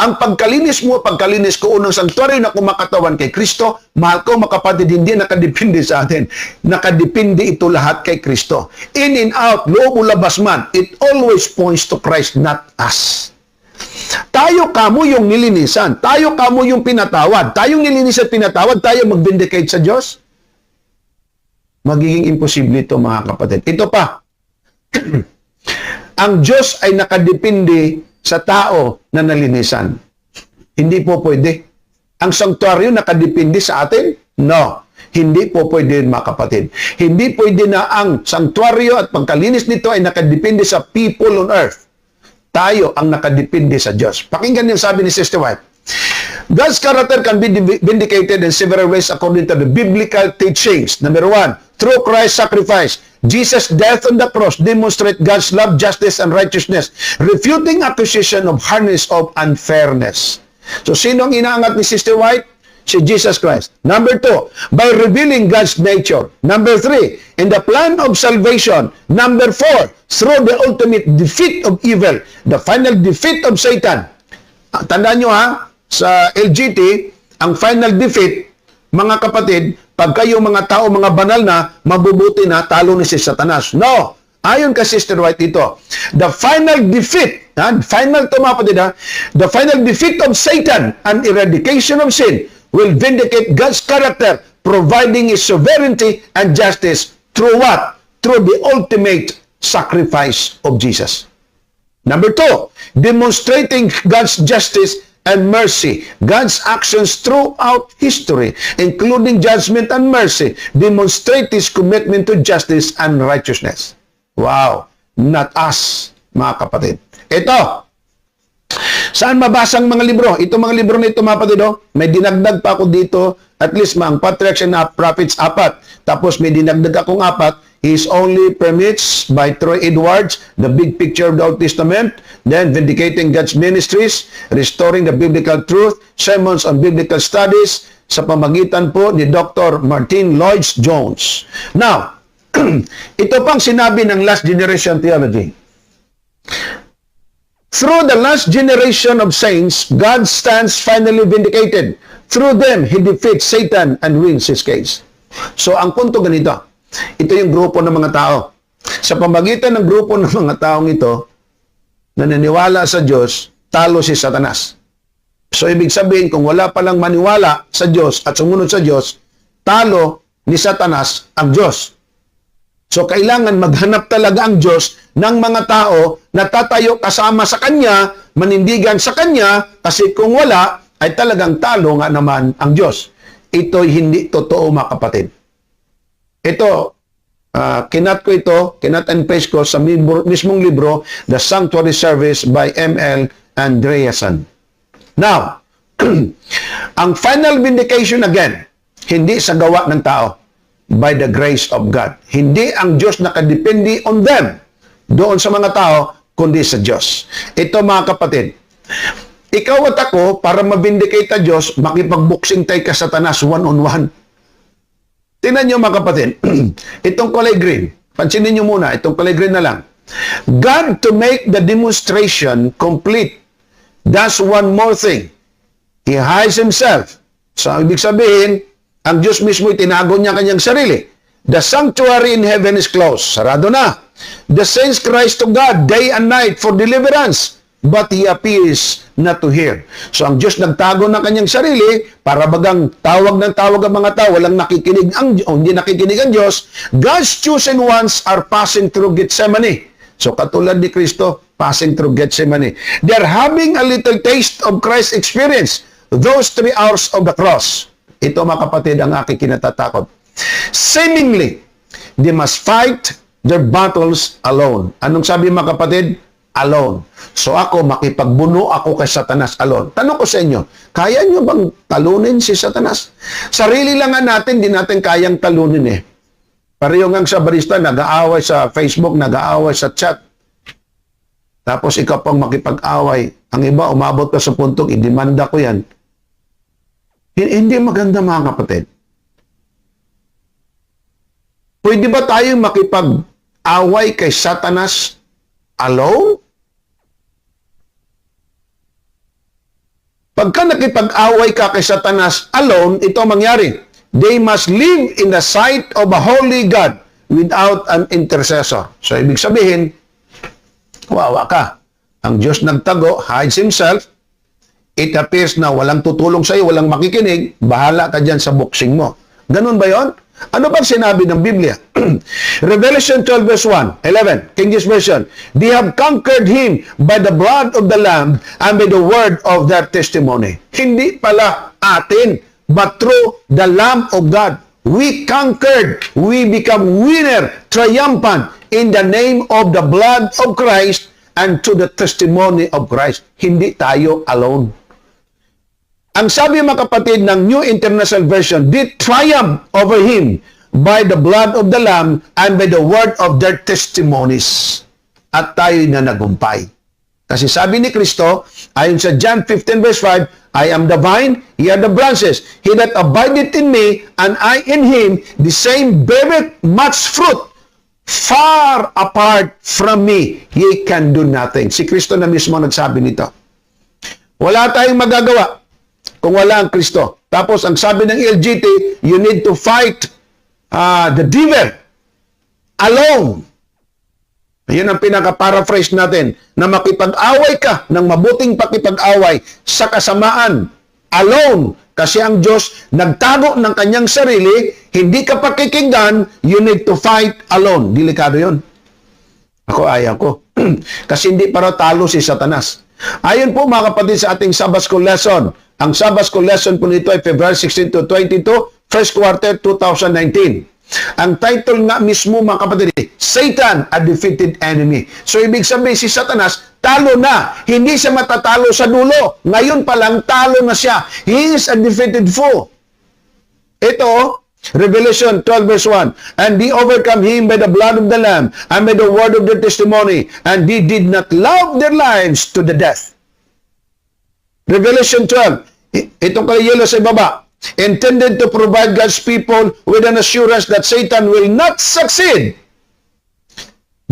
Ang pagkalinis mo, pagkalinis ko unang sanctuary na kumakatawan kay Kristo, mahal ko mga kapatid, hindi nakadepende sa atin. Nakadepende ito lahat kay Kristo. In and out, loob o labas man, it always points to Christ, not us. Tayo kamo yung nilinisan. Tayo kamo yung pinatawad. Tayong nilinis at pinatawad, tayo mag-vindicate sa Diyos. Magiging imposible ito, mga kapatid. Ito pa. Ang Diyos ay nakadepende sa tao na nalinisan. Hindi po pwede. Ang sanctuaryo nakadepende sa atin? No. Hindi po pwede, mga kapatid. Hindi pwede na ang sanctuaryo at pagkalinis nito ay nakadepende sa people on earth. Tayo ang nakadepende sa Diyos. Pakinggan yung sabi ni Sister White. God's character can be vindicated in several ways according to the biblical teachings. Number 1, through Christ's sacrifice. Jesus' death on the cross demonstrate God's love, justice, and righteousness, refuting accusation of hardness of unfairness. So, sino ang inaangat ni Sister White? Si Jesus Christ. Number 2, by revealing God's nature. Number 3, in the plan of salvation. Number 4, through the ultimate defeat of evil, the final defeat of Satan. Tandaan nyo ha, sa LGT, ang final defeat, mga kapatid, pag kayo mga tao, mga banal na, mabubuti na, talo ni si Satanas. No! Ayon kay Sister White dito, the final defeat, final to mga kapatid, the final defeat of Satan and eradication of sin will vindicate God's character, providing His sovereignty and justice through what? Through the ultimate sacrifice of Jesus. Number 2, demonstrating God's justice and mercy. God's actions throughout history, including judgment and mercy, demonstrate His commitment to justice and righteousness. Wow! Not us, mga kapatid. Ito, saan mabasang mga libro? Ito mga libro na ito, mga kapatid, may dinagdag pa ako dito, at least mga Patriarchs and Prophets, 4. Tapos may dinagdag akong 4. His only permits by Troy Edwards, The Big Picture of the Old Testament, then Vindicating God's Ministries, Restoring the Biblical Truth, Sermons on Biblical Studies, sa pamagitan po ni Dr. Martin Lloyd-Jones. Now, ito pang sinabi ng Last Generation Theology. Through the last generation of saints, God stands finally vindicated. Through them, He defeats Satan and wins His case. So, ang punto ganito. Ito yung grupo ng mga tao. Sa pamagitan ng grupo ng mga taong ito, na naniniwala sa Diyos, talo si Satanas. So, ibig sabihin, kung wala palang maniwala sa Diyos at sumunod sa Diyos, talo ni Satanas ang Diyos. So, kailangan maghanap talaga ang Diyos ng mga tao na tatayo kasama sa Kanya, manindigan sa Kanya, kasi kung wala, ay talagang talo nga naman ang Diyos. Ito'y hindi totoo, mga kapatid. Ito, kinat and paste ko sa mismong libro, The Sanctuary Service by M.L. Andreasen. Now, ang final vindication again, hindi sa gawa ng tao, by the grace of God. Hindi ang Diyos nakadepende on them, doon sa mga tao, kundi sa Diyos. Ito mga kapatid, ikaw at ako, para mabindicate ang Diyos, makipagboksing tayo ka Satanas one-on-one. Tingnan nyo mga kapatid, itong kulay green, pansinin nyo muna, itong kulay green na lang. God, to make the demonstration complete, does one more thing. He hides himself. So, ibig sabihin, ang Diyos mismo itinago niya kanyang sarili. The sanctuary in heaven is closed. Sarado na. The saints cries to God day and night for deliverance, but He appears not to hear. So, ang Diyos nagtago ng kanyang sarili para bagang tawag ng tawag ang mga tao, walang nakikinig hindi nakikinig ang Diyos. God's chosen ones are passing through Gethsemane. So, katulad ni Kristo, passing through Gethsemane. They're having a little taste of Christ's experience. Those 3 hours of the cross. Ito mga kapatid ang aking kinatatakot. Seemingly, they must fight their battles alone. Anong sabi mga kapatid? Alone. So ako, makipagbuno ako kay Satanas alone. Tanong ko sa inyo, kaya nyo bang talunin si Satanas? Sarili lang nga natin, di natin kayang talunin eh. Pareho nga sa barista, nag-aaway sa Facebook, nag-aaway sa chat. Tapos ikaw pang makipag-away. Ang iba, umabot ka sa puntong, idemanda ko yan. Hindi maganda mga kapatid. Pwede ba tayong makipag-away kay Satanas alone? Pagka nakipag-away ka kay Satanas alone, ito ang mangyari. They must live in the sight of a holy God without an intercessor. So, ibig sabihin, wawa ka. Ang Diyos nagtago, hides Himself. It appears na walang tutulong sa iyo, walang makikinig, bahala ka dyan sa boxing mo. Ganun ba yon? Ano bang sinabi ng Biblia? Revelation 12 verse 1, 11, King James Version. They have conquered Him by the blood of the Lamb and by the word of their testimony. Hindi pala atin, but through the Lamb of God. We conquered, we become winner, triumphant in the name of the blood of Christ and to the testimony of Christ. Hindi tayo alone. Ang sabi mga kapatid ng New International Version, they triumph over Him by the blood of the Lamb and by the word of their testimonies. At tayo na nagumpay. Kasi sabi ni Kristo, ayon sa John 15 verse 5, I am the vine, ye are the branches. He that abideth in me, and I in him, the same beareth much fruit. Far apart from me, ye can do nothing. Si Kristo na mismo nagsabi nito. Wala tayong magagawa kung wala ang Kristo. Tapos, ang sabi ng LGT, you need to fight the devil alone. Yan ang pinaka-paraphrase natin, na makipag-away ka ng mabuting pakipag-away sa kasamaan alone. Kasi ang Diyos nagtago ng kanyang sarili, hindi ka pakikinggan, you need to fight alone. Delikado yon. Ako, ayaw ko. Kasi hindi para talo si Satanas. Ayon po mga kapatid sa ating Sabbath School lesson. Ang Sabbath School lesson po nito ay February 16 to 22, first quarter 2019. Ang title nga mismo mga kapatid, Satan, a defeated enemy. So ibig sabihin si Satanas, talo na. Hindi siya matatalo sa dulo. Ngayon pa lang, talo na siya. He is a defeated foe. Ito, Revelation 12 verse 1, and they overcome him by the blood of the Lamb and by the word of their testimony, and they did not love their lives to the death. Revelation 12, itong yellow sa baba, intended to provide God's people with an assurance that Satan will not succeed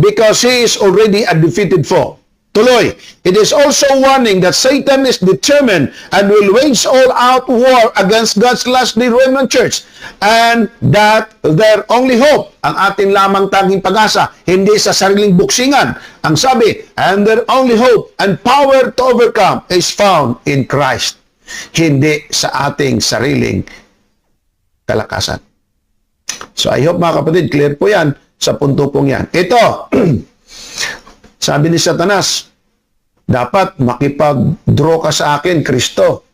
because he is already a defeated foe. Tuloy, it is also warning that Satan is determined and will wage all-out war against God's last-day remnant church, and that their only hope, ang ating lamang tanging pag-asa, hindi sa sariling buksingan. Ang sabi, and their only hope and power to overcome is found in Christ. Hindi sa ating sariling kalakasan. So I hope mga kapatid, clear po yan sa punto pong yan. Ito, sabi ni Satanas, dapat makipag-draw ka sa akin, Kristo.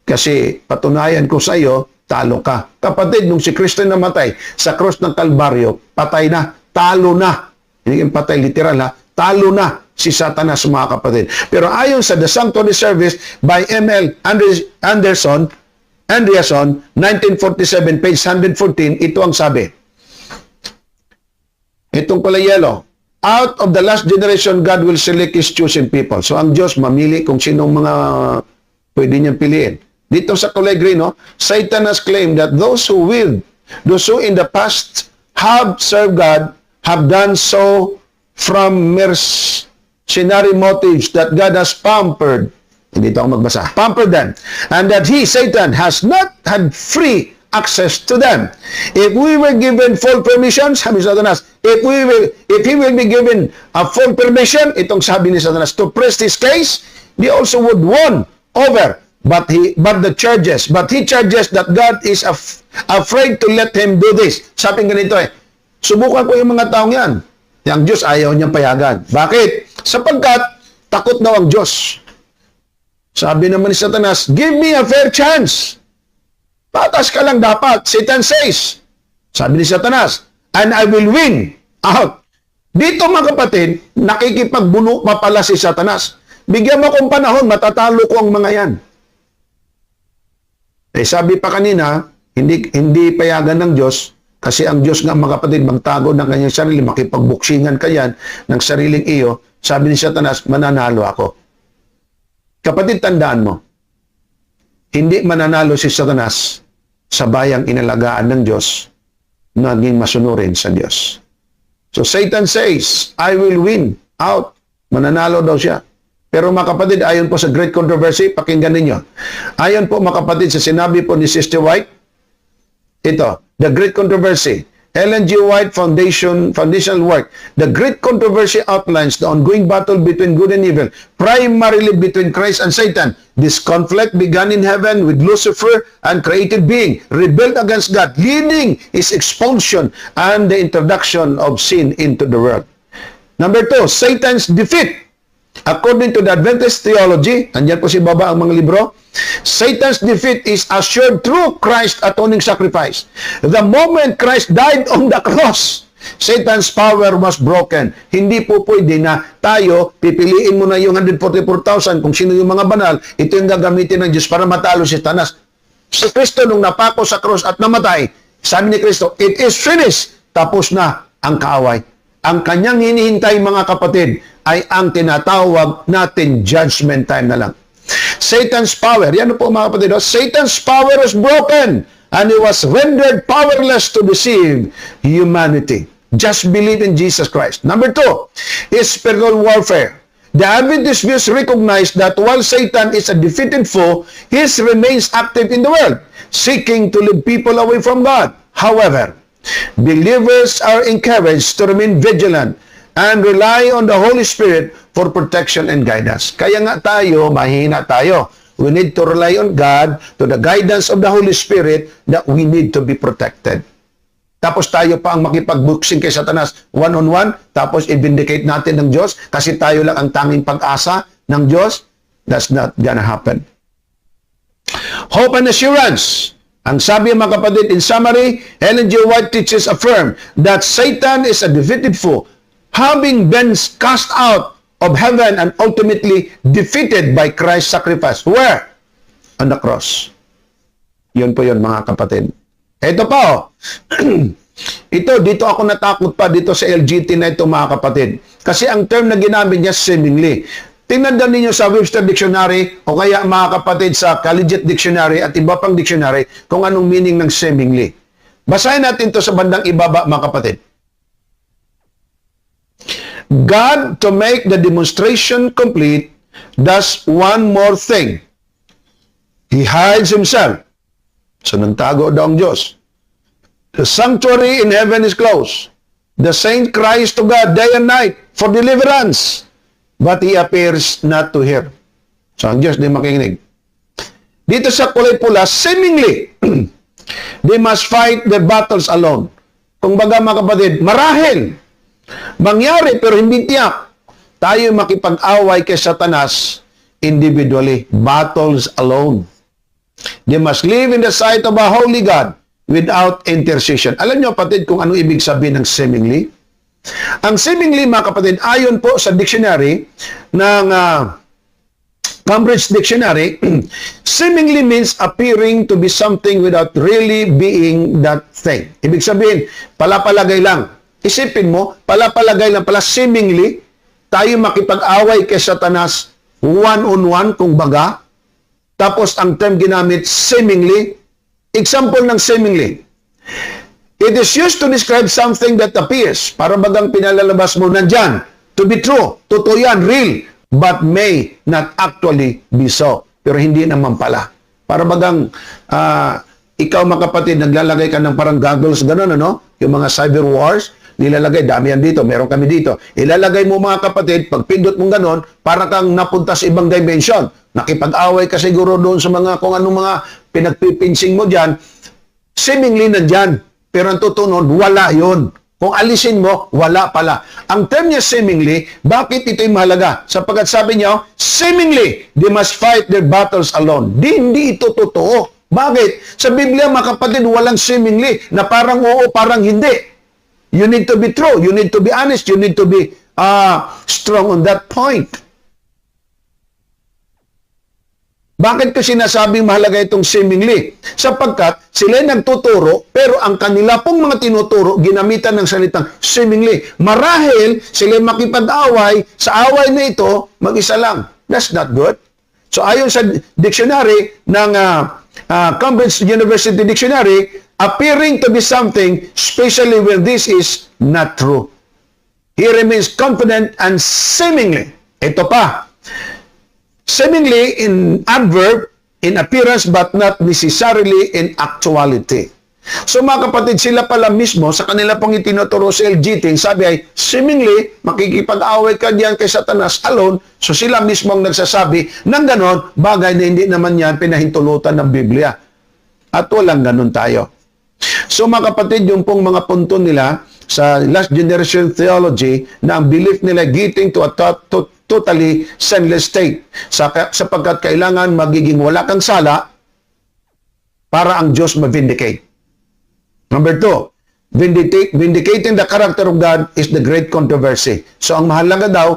Kasi patunayan ko sa iyo, talo ka. Kapatid, nung si Kristo namatay sa cross ng Kalbaryo, patay na, talo na. Hindi yung patay literal ha, talo na si Satanas mga kapatid. Pero ayon sa The Sanctuary Service by M.L. Andreason, 1947, page 114, ito ang sabi. Itong pala yellow, out of the last generation, God will select His chosen people. So, ang Diyos mamili kung sinong mga pwede niyang piliin. Dito sa kulay green, no? Satan has claimed that those who wield Those who in the past have served God have done so from mercenary motives that God has pampered. Hindi ito ako magbasa. Pampered them. And that he, Satan, has not had free access to them. If we were given full permission, sabi ni Satanas, if he will be given a full permission, itong sabi ni Satanas, to press this case, they also would won over. But he charges that God is afraid to let him do this. Sabi ganito subukan ko yung mga taong yan. Yung Diyos ayaw niyang payagan. Bakit? Sapagkat takot daw ang Diyos. Sabi naman ni Satanas, give me a fair chance. Patas ka lang dapat. Satan says. Sabi ni Satanas, and I will win out. Dito mga kapatid, nakikipagbuno pa pala si Satanas. Bigyan mo kong panahon, matatalo ko ang mga yan. Sabi pa kanina, hindi payagan ng Diyos, kasi ang Diyos nga mga kapatid, magtago ng kanyang sarili, makipagbuksingan ka yan ng sariling iyo. Sabi ni Satanas, mananalo ako. Kapatid, tandaan mo, hindi mananalo si Satanas sa bayang inalagaan ng Diyos, naging masunurin sa Diyos. So Satan says, I will win out. Mananalo daw siya. Pero mga kapatid, ayon po sa Great Controversy, pakinggan ninyo. Ayon po mga kapatid sa sinabi po ni Sister White, ito, The Great Controversy, Ellen G. White Foundational Work. The Great Controversy outlines the ongoing battle between good and evil, primarily between Christ and Satan. This conflict began in heaven with Lucifer and created being, rebelled against God, leading his expulsion and the introduction of sin into the world. Number 2, Satan's defeat. According to the Adventist theology, andyan po si baba ang mga libro, Satan's defeat is assured through Christ's atoning sacrifice. The moment Christ died on the cross, Satan's power was broken. Hindi po pwede na tayo, pipiliin mo na yung 144,000 kung sino yung mga banal, ito yung gagamitin ng Diyos para matalo si Satanas. Si Kristo nung napako sa cross at namatay, sabi ni Kristo, it is finished. Tapos na ang kaaway. Ang kanyang hinihintay mga kapatid ay ang tinatawag natin judgment time na lang. Satan's power, yan po mga kapatid, Satan's power was broken and he was rendered powerless to deceive humanity. Just believe in Jesus Christ. Number 2 is spiritual warfare. The Adventist views recognize that while Satan is a defeated foe, he remains active in the world, seeking to lead people away from God. However, believers are encouraged to remain vigilant and rely on the Holy Spirit for protection and guidance. Kaya nga tayo, mahina tayo. We need to rely on God, to the guidance of the Holy Spirit, that we need to be protected. Tapos tayo pa ang makipagbuksing kay Satanas one-on-one, tapos i-vindicate natin ng Diyos, kasi tayo lang ang tanging pag-asa ng Diyos. That's not gonna happen. Hope and assurance. Ang sabi mga kapatid, in summary, Ellen G. White teaches affirm that Satan is a defeated foe, having been cast out of heaven and ultimately defeated by Christ's sacrifice. Where? On the cross. Yun po yun mga kapatid. Ito pa ito, dito ako natakot pa dito sa LGT na ito mga kapatid. Kasi ang term na ginamit niya, seemingly. Tingnan din ninyo sa Webster Dictionary o kaya mga kapatid sa Collegiate Dictionary at iba pang dictionary kung anong meaning ng seemingly. Basahin natin ito sa bandang ibaba mga kapatid. God, to make the demonstration complete, does one more thing. He hides himself. So, nagtago daw ang Diyos. The sanctuary in heaven is closed. The saint cries to God day and night for deliverance, but he appears not to hear. So, ang Diyos di makikinig. Dito sa kulay pula, seemingly, they must fight their battles alone. Kung baga mga kapatid, marahil, mangyari pero hindi tiyak, tayo makipag-away kay Satanas individually, battles alone. They must live in the sight of a holy God without intercession. Alam niyo kapatid kung ano ibig sabihin ng seemingly? Ang seemingly mga kapatid, ayon po sa dictionary ng Cambridge Dictionary, seemingly means appearing to be something without really being that thing. Ibig sabihin, palapalagay lang. Isipin mo, palapalagay lang pala, seemingly, tayo makipag-away kay Satanas one-on-one, kung baga. Tapos, ang term ginamit, seemingly. Example ng seemingly. It is used to describe something that appears, para bagang pinalalabas mo nandyan, to be true, totoo yan, real, but may not actually be so. Pero hindi naman pala. Para bagang, ikaw mga kapatid, naglalagay ka ng parang goggles, gano'n, ano? Yung mga cyber wars, nilalagay, dami yan dito, meron kami dito. Ilalagay mo mga kapatid, pag pindot mong gano'n, para kang napunta sa ibang dimension. Nakipag-away ka siguro doon sa mga, kung anong mga pinagpipinsing mo dyan, seemingly nandyan. Pero ang totoo nun, wala yun. Kung alisin mo, wala pala. Ang term niya seemingly, bakit ito'y mahalaga? Sapagkat sabi niya, seemingly, they must fight their battles alone. Hindi ito totoo. Bakit? Sa Biblia, mga kapatid, walang seemingly na parang oo, parang hindi. You need to be true. You need to be honest. You need to be strong on that point. Bakit ko sinasabing mahalaga itong seemingly? Sapagkat sila nagtuturo, pero ang kanila pong mga tinuturo, ginamitan ng salitang seemingly. Marahil sila makipag-away, sa away na ito, mag-isa lang. That's not good. So ayon sa dictionary ng Cambridge University Dictionary, appearing to be something, especially when this is not true. He remains confident and seemingly. Ito pa. Seemingly in adverb, in appearance, but not necessarily in actuality. So mga kapatid, sila pala mismo, sa kanila pong itinuturo sa LGT, sabi ay, seemingly, makikipag-away ka diyan kay Satanas alone, so sila mismo ang nagsasabi ng ganon, bagay na hindi naman yan pinahintulutan ng Biblia. At walang ganon tayo. So mga kapatid, yung pong mga punto nila sa last generation theology na ang belief nila getting to a totally sinless state sapagkat kailangan magiging wala kang sala para ang Diyos ma-vindicate. Number 2, vindicating the character of God is the great controversy. So ang mahalaga daw,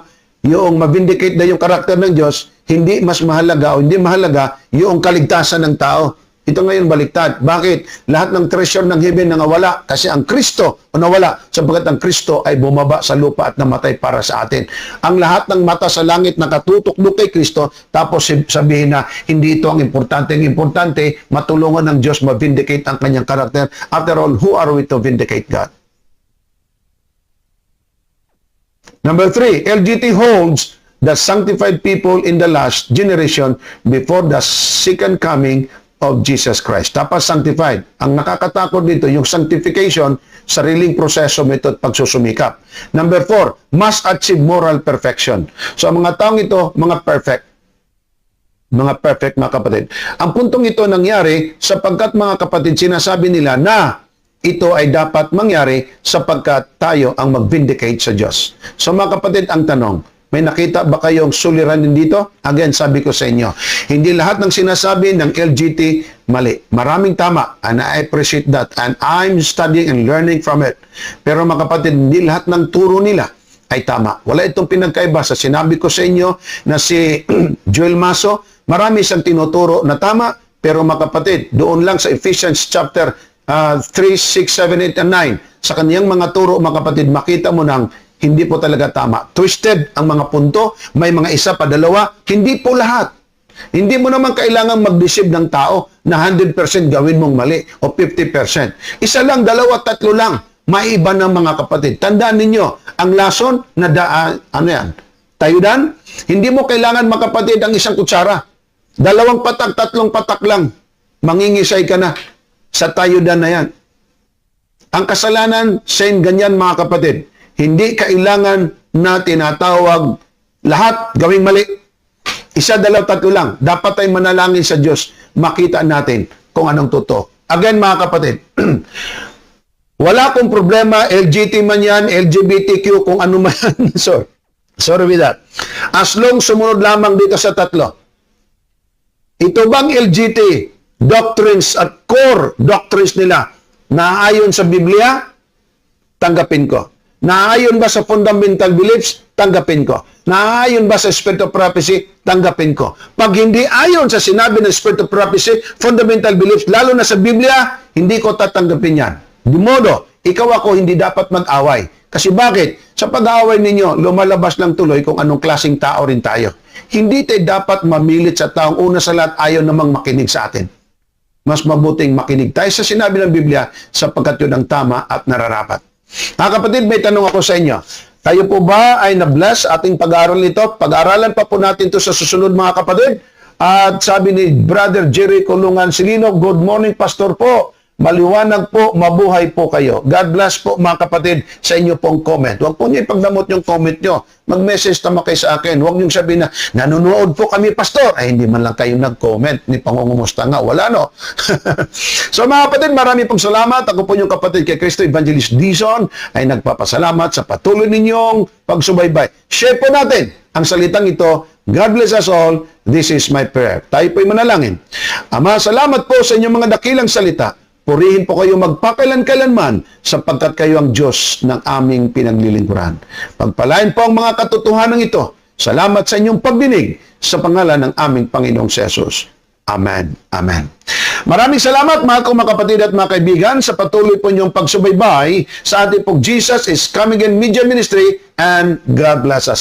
yung ma-vindicate na yung karakter ng Diyos, hindi mas mahalaga o hindi mahalaga yung kaligtasan ng tao. Ito ngayon baliktad. Bakit? Lahat ng treasure ng heaven na nawala kasi ang Kristo o nawala sapagkat ang Kristo ay bumaba sa lupa at namatay para sa atin. Ang lahat ng mata sa langit nakatutok doon kay Kristo tapos sabihin na hindi ito ang importante. Ang importante, matulungan ng Diyos ma-vindicate ang kanyang karakter. After all, who are we to vindicate God? Number 3, LGT holds the sanctified people in the last generation before the second coming of Jesus Christ. Dapat sanctified. Ang nakakatakot dito, yung sanctification, sariling proseso, method, pagsusumikap. Number 4, must achieve moral perfection. So, ang mga taong ito, mga perfect. Mga perfect, mga kapatid. Ang puntong ito nangyari sapagkat, mga kapatid, sinasabi nila na ito ay dapat mangyari sapagkat tayo ang mag-vindicate sa Diyos. So, mga kapatid, ang tanong, may nakita ba kayong suliranin dito? Again, sabi ko sa inyo, hindi lahat ng sinasabi ng LGT mali. Maraming tama, and I appreciate that. And I'm studying and learning from it. Pero mga kapatid, hindi lahat ng turo nila ay tama. Wala itong pinagkaiba sa sinabi ko sa inyo na si Joel Maso, marami siyang tinuturo na tama, pero mga kapatid, doon lang sa Ephesians chapter 3, 6, 7, 8, and 9, sa kaniyang mga turo, mga kapatid, makita mo nang hindi po talaga tama. Twisted ang mga punto, may mga isa pa, dalawa, hindi po lahat. Hindi mo naman kailangan mag-deceive ng tao na 100% gawin mong mali o 50%. Isa lang, dalawa, tatlo lang, maiba ng mga kapatid. Tandaan ninyo, ang lason na tayudan, hindi mo kailangan mga kapatid ang isang kutsara. 2 patak, 3 patak lang, mangingisay ka na sa tayudan na yan. Ang kasalanan, same ganyan mga kapatid. Hindi kailangan na tinatawag lahat gawing mali. 1, 2, 3 lang. Dapat ay manalangin sa Diyos. Makita natin kung anong totoo. Again, mga kapatid, wala akong problema, LGT man yan, LGBTQ, kung ano man. Sorry with that. As long sumunod lamang dito sa 3. Ito bang LGT doctrines at core doctrines nila na ayon sa Biblia? Tanggapin ko. Naayon ba sa fundamental beliefs? Tanggapin ko. Naayon ba sa Spirit of Prophecy? Tanggapin ko. Pag hindi ayon sa sinabi ng Spirit of Prophecy, fundamental beliefs, lalo na sa Biblia, hindi ko tatanggapin yan. Di modo, ikaw ako hindi dapat mag-away. Kasi bakit? Sa pag-aaway ninyo, lumalabas lang tuloy kung anong klaseng tao rin tayo. Hindi tayo dapat mamilit sa taong una sa lahat ayaw namang makinig sa atin. mas mabuting makinig tayo sa sinabi ng Biblia sapagkat yun ang tama at nararapat. Mga kapatid, may tanong ako sa inyo. Tayo po ba ay na-bless ating pag-aaral nito? Pag-aaralan pa po natin ito sa susunod mga kapatid. At sabi ni Brother Jerry Colungan Silino, good morning Pastor po. Maliwanag po, mabuhay po kayo. God bless po mga kapatid sa inyo pong comment. Huwag po niyo ipagdamot yung comment nyo. Mag-message naman kayo sa akin. Huwag niyo sabihin na, nanonood po kami, Pastor. Ay, hindi man lang kayo nag-comment. Ni pangungumusta nga. Wala, no? So mga kapatid, marami pong salamat. Ako po yung kapatid kay Cristo Evangelist Dizon ay nagpapasalamat sa patuloy ninyong pagsubaybay. Share po natin ang salitang ito. God bless us all. This is my prayer. Tayo po'y manalangin. Ama, salamat po sa inyong mga dakilang salita. Purihin po kayo magpakailan-kailanman sapagkat kayo ang Diyos ng aming pinaglilingkuran. Pagpalain po ang mga katotohanan ito. Salamat sa inyong pagdinig sa pangalan ng aming Panginoong Jesus. Amen. Amen. Maraming salamat mga kapatid at mga kaibigan sa patuloy po niyong pagsubaybay sa ating pong Jesus is Coming Again Media Ministry and God bless us.